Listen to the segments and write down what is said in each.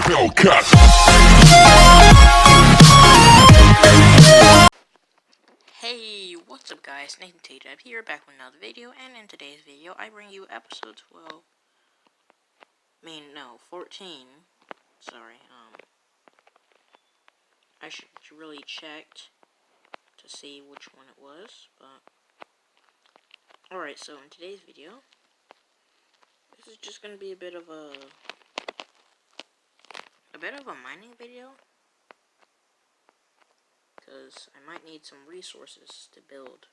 Hey, what's up guys, Nathan Tate up here, back with another video, and in today's video, I bring you episode 14, sorry, I should really checked to see which one it was, but, alright, so in today's video, this is just gonna be a bit of a mining video, because I might need some resources to build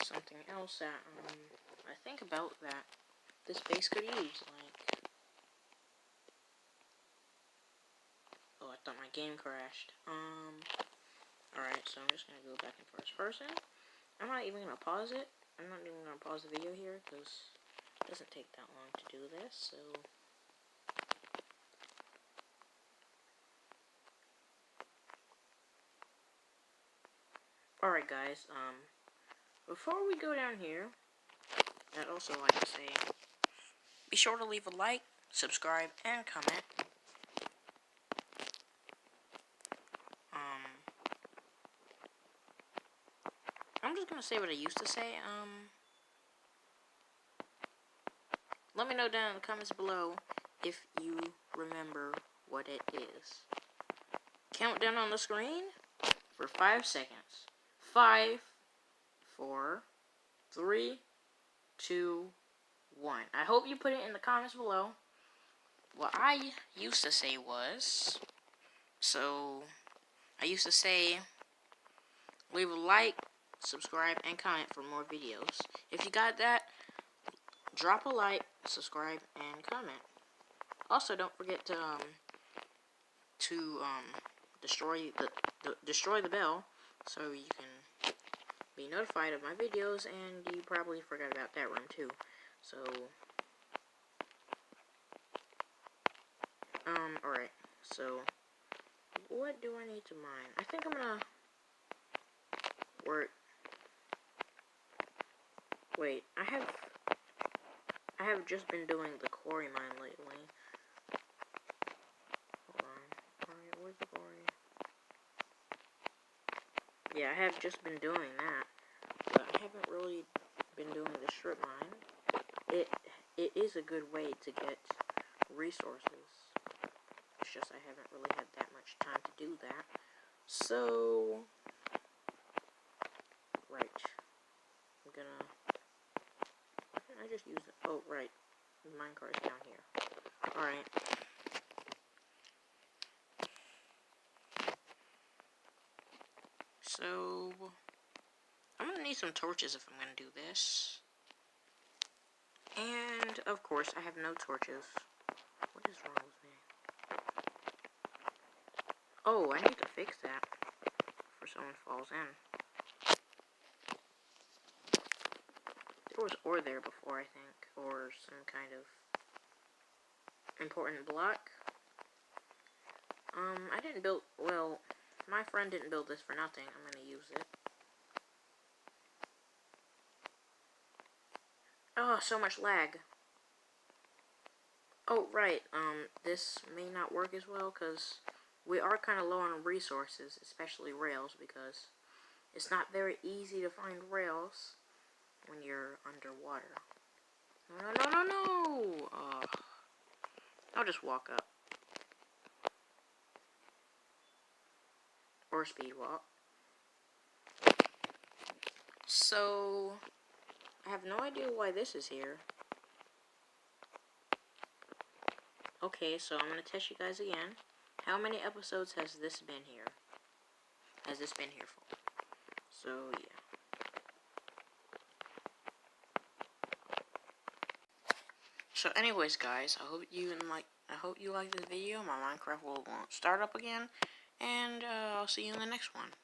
something else that, I think about that this base could use, like, oh, I thought my game crashed, alright, so I'm just gonna go back in first person. I'm not even gonna pause it, I'm not even gonna pause the video here, because it doesn't take that long to do this, so... Alright guys, before we go down here, I'd also like to say, be sure to leave a like, subscribe, and comment. I'm just gonna say what I used to say, let me know down in the comments below if you remember what it is. Countdown on the screen for 5 seconds. 5, 4, 3, 2, 1. I hope you put it in the comments below. What I used to say was, I used to say, leave a like, subscribe, and comment for more videos. If you got that, drop a like, subscribe, and comment. Also, don't forget to destroy the bell, so you can be notified of my videos, and you probably forgot about that room too. So, alright, so, what do I need to mine? I think I'm gonna work, wait, I have just been doing the quarry mine lately. Hold on, alright, where's the quarry? Yeah, I have just been doing that, but I haven't really been doing the strip mine. It is a good way to get resources. It's just I haven't really had that much time to do that. So, right. I'm gonna... Why didn't I just use it? Oh, right. The minecart's down here. Alright. So, I'm gonna need some torches if I'm gonna do this. And, of course, I have no torches. What is wrong with me? Oh, I need to fix that before someone falls in. There was ore there before, I think, or some kind of important block. I didn't build, well, my friend didn't build this for nothing. I'm gonna use it. Oh, so much lag. Oh, right, this may not work as well, because we are kind of low on resources, especially rails, because it's not very easy to find rails when you're underwater. No. I'll just walk up. Or speed walk. So, I have no idea why this is here. Okay, so I'm going to test you guys again. How many episodes has this been here? Has this been here for? So, yeah. So, anyways, guys, I hope you like this video. My Minecraft will start up again, and I'll see you in the next one.